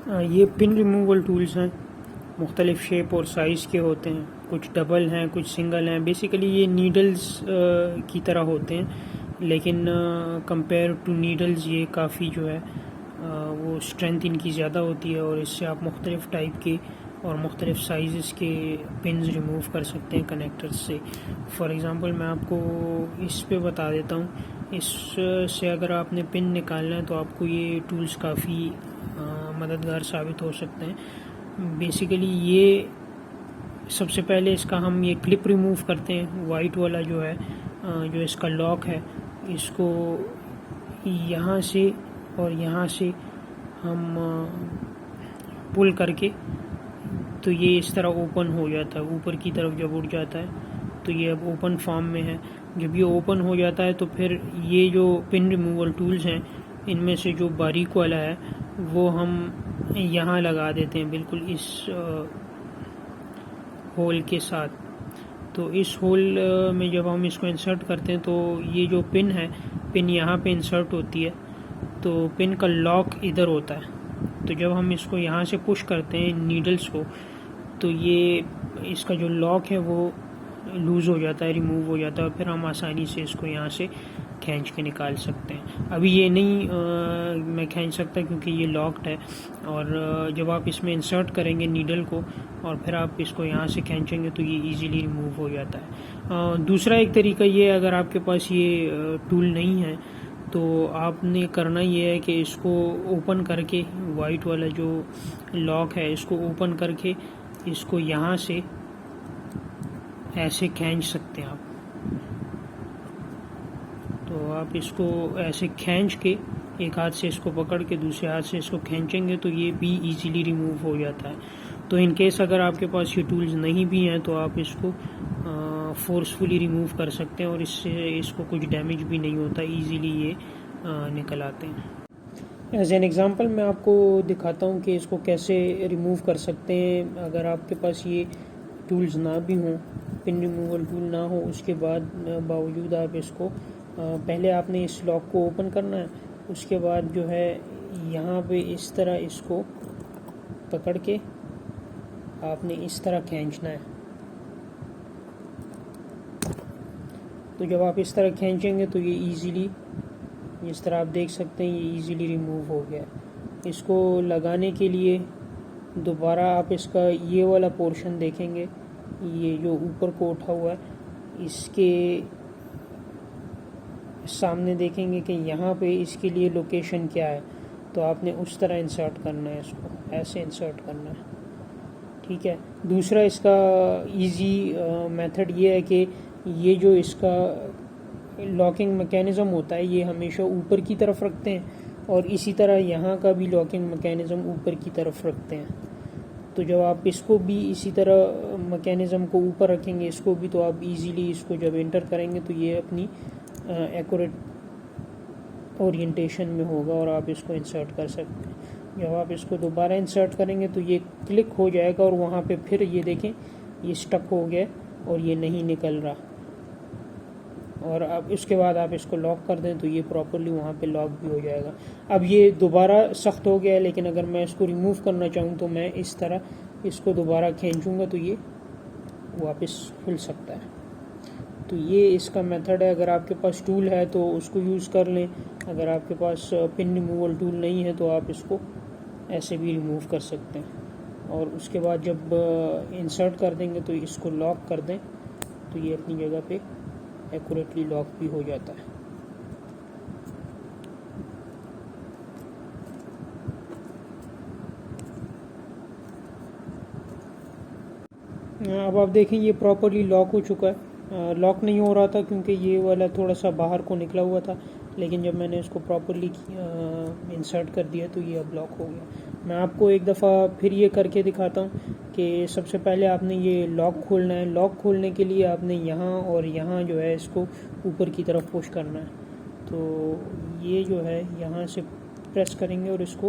ये pin removal tools हैं, मुख्तलिफ़ शेप और साइज़ के होते हैं, कुछ डबल हैं कुछ सिंगल हैं। बेसिकली ये नीडल्स की तरह होते हैं, लेकिन कंपेयर टू नीडल्स ये काफ़ी जो है वो स्ट्रेंथ इनकी ज़्यादा होती है, और इससे आप मुख्तलिफ़ टाइप के और मुख्तलिफ़ साइज़ के पिन्स रिमूव कर सकते हैं कनेक्टर्स से। फॉर एग्ज़ाम्पल मैं आपको इस पे बता देता हूँ। इससे अगर आपने पिन निकालना है तो आपको ये टूल्स काफ़ी मददगार साबित हो सकते हैं। बेसिकली ये सबसे पहले इसका हम ये क्लिप रिमूव करते हैं, वाइट वाला जो है जो इसका लॉक है, इसको यहाँ से और यहाँ से हम पुल करके तो ये इस तरह ओपन हो जाता है, ऊपर की तरफ जब उड़ जाता है तो ये अब ओपन फॉर्म में है। जब ये ओपन हो जाता है तो फिर ये जो पिन रिमूवल टूल्स हैं इनमें से जो बारीक वाला है वो हम यहाँ लगा देते हैं, बिल्कुल इस होल के साथ। तो इस होल में जब हम इसको इंसर्ट करते हैं तो ये जो पिन है, पिन यहाँ पे इंसर्ट होती है, तो पिन का लॉक इधर होता है। तो जब हम इसको यहाँ से पुश करते हैं नीडल्स को, तो ये इसका जो लॉक है वो लूज़ हो जाता है, रिमूव हो जाता है, और फिर हम आसानी से इसको यहाँ से खींच के निकाल सकते हैं। अभी ये नहीं मैं खींच सकता क्योंकि ये लॉक्ड है, और जब आप इसमें इंसर्ट करेंगे नीडल को और फिर आप इसको यहाँ से खींचेंगे तो ये इजीली रिमूव हो जाता है। दूसरा एक तरीका ये, अगर आपके पास ये टूल नहीं है तो आपने करना ये है कि इसको ओपन करके, वाइट वाला जो लॉक है इसको ओपन करके इसको यहाँ से ऐसे खींच सकते हैं आप। तो आप इसको ऐसे खींच के एक हाथ से इसको पकड़ के दूसरे हाथ से इसको खींचेंगे तो ये भी इजीली रिमूव हो जाता है। तो इन केस अगर आपके पास ये टूल्स नहीं भी हैं तो आप इसको फोर्सफुली रिमूव कर सकते हैं, और इससे इसको कुछ डैमेज भी नहीं होता, इजीली ये निकल आते हैं। एज एन एग्ज़ाम्पल मैं आपको दिखाता हूँ कि इसको कैसे रिमूव कर सकते हैं। अगर आपके पास ये टूल्स ना भी हों, पिन रिमूवल टूल ना हो, उसके बावजूद आप इसको पहले आपने इस लॉक को ओपन करना है, उसके बाद जो है यहाँ पे इस तरह इसको पकड़ के आपने इस तरह खींचना है। तो जब आप इस तरह खींचेंगे तो ये इजीली, इस तरह आप देख सकते हैं, ये इजीली रिमूव हो गया। इसको लगाने के लिए दोबारा आप इसका ये वाला पोर्शन देखेंगे, ये जो ऊपर को उठा हुआ है, इसके सामने देखेंगे कि यहाँ पे इसके लिए लोकेशन क्या है। तो आपने उस तरह इंसर्ट करना है, इसको ऐसे इंसर्ट करना है, ठीक है। दूसरा इसका इजी मेथड ये है कि ये जो इसका लॉकिंग मैकेनिज़्म होता है ये हमेशा ऊपर की तरफ रखते हैं, और इसी तरह यहाँ का भी लॉकिंग मैकेनिज़्म ऊपर की तरफ रखते हैं। तो जब आप इसको भी इसी तरह मैकेनिज़्म को ऊपर रखेंगे, इसको भी, तो आप इजीली इसको जब एंटर करेंगे तो ये अपनी एक्यूरेट ओरिएंटेशन में होगा और आप इसको इंसर्ट कर सकते हैं। जब आप इसको दोबारा इंसर्ट करेंगे तो ये क्लिक हो जाएगा, और वहाँ पे फिर ये देखें ये स्टक हो गया और ये नहीं निकल रहा। और अब इसके बाद आप इसको लॉक कर दें तो ये प्रॉपरली वहाँ पे लॉक भी हो जाएगा। अब ये दोबारा सख्त हो गया है, लेकिन अगर मैं इसको रिमूव करना चाहूँ तो मैं इस तरह इसको दोबारा खींचूँगा तो ये वापस खुल सकता है। तो ये इसका मेथड है। अगर आपके पास टूल है तो उसको यूज़ कर लें, अगर आपके पास पिन रिमूवल टूल नहीं है तो आप इसको ऐसे भी रिमूव कर सकते हैं। और उसके बाद जब इंसर्ट कर देंगे तो इसको लॉक कर दें तो ये अपनी जगह पे एक्यूरेटली लॉक भी हो जाता है। अब आप देखें ये प्रॉपरली लॉक हो चुका है। लॉक नहीं हो रहा था क्योंकि ये वाला थोड़ा सा बाहर को निकला हुआ था, लेकिन जब मैंने इसको प्रॉपरली इंसर्ट कर दिया तो ये अब लॉक हो गया। मैं आपको एक दफ़ा फिर ये करके दिखाता हूँ कि सबसे पहले आपने ये लॉक खोलना है। लॉक खोलने के लिए आपने यहाँ और यहाँ जो है इसको ऊपर की तरफ पुश करना है। तो ये जो है यहाँ से प्रेस करेंगे और इसको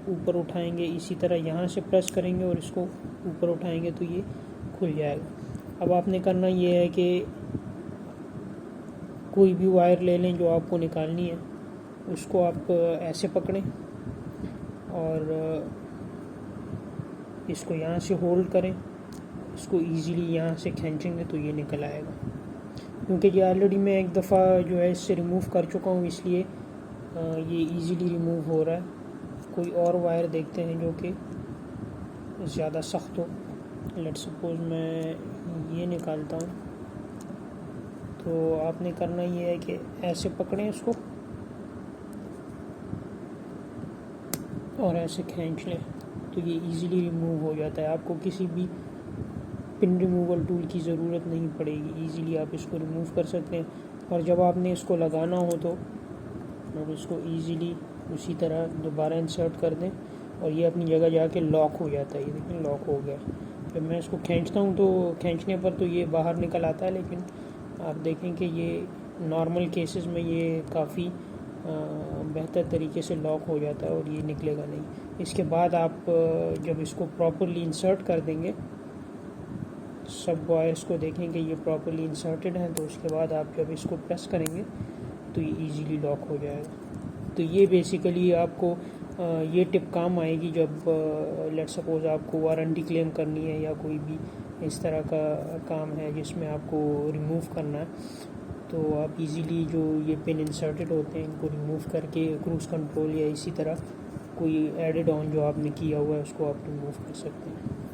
ऊपर उठाएंगे, इसी तरह यहाँ से प्रेस करेंगे और इसको ऊपर उठाएंगे तो ये खुल जाएगा। अब आपने करना ये है कि कोई भी वायर ले लें जो आपको निकालनी है, उसको आप ऐसे पकड़ें और इसको यहाँ से होल्ड करें, इसको इजीली यहाँ से खींचेंगे तो ये निकल आएगा। क्योंकि ये ऑलरेडी मैं एक दफ़ा जो है इससे रिमूव कर चुका हूँ, इसलिए ये इजीली रिमूव हो रहा है। कोई और वायर देखते हैं जो कि ज़्यादा सख्त हो। लेट्स सपोज मैं ये निकालता हूँ, तो आपने करना ये है कि ऐसे पकड़ें इसको और ऐसे खींच लें तो ये इजीली रिमूव हो जाता है। आपको किसी भी पिन रिमूवल टूल की ज़रूरत नहीं पड़ेगी, इजीली आप इसको रिमूव कर सकते हैं। और जब आपने इसको लगाना हो तो आप इसको इजीली उसी तरह दोबारा इंसर्ट कर दें और ये अपनी जगह जाके लॉक हो जाता है। ये देखिए लॉक हो गया। जब मैं इसको खींचता हूँ तो खींचने पर तो ये बाहर निकल आता है, लेकिन आप देखें कि ये नॉर्मल केसेस में ये काफ़ी बेहतर तरीके से लॉक हो जाता है और ये निकलेगा नहीं। इसके बाद आप जब इसको प्रॉपरली इंसर्ट कर देंगे, सब वायर्स को देखें कि ये प्रॉपरली इंसर्टेड हैं, तो उसके बाद आप जब इसको प्रेस करेंगे तो ये इजीली लॉक हो जाएगा। तो ये बेसिकली आपको ये टिप काम आएगी जब लेट्स सपोज आपको वारंटी क्लेम करनी है या कोई भी इस तरह का काम है जिसमें आपको रिमूव करना है। तो आप इजीली जो ये पिन इंसर्टेड होते हैं इनको रिमूव करके क्रूज़ कंट्रोल या इसी तरह कोई एडेड ऑन जो आपने किया हुआ है उसको आप रिमूव कर सकते हैं।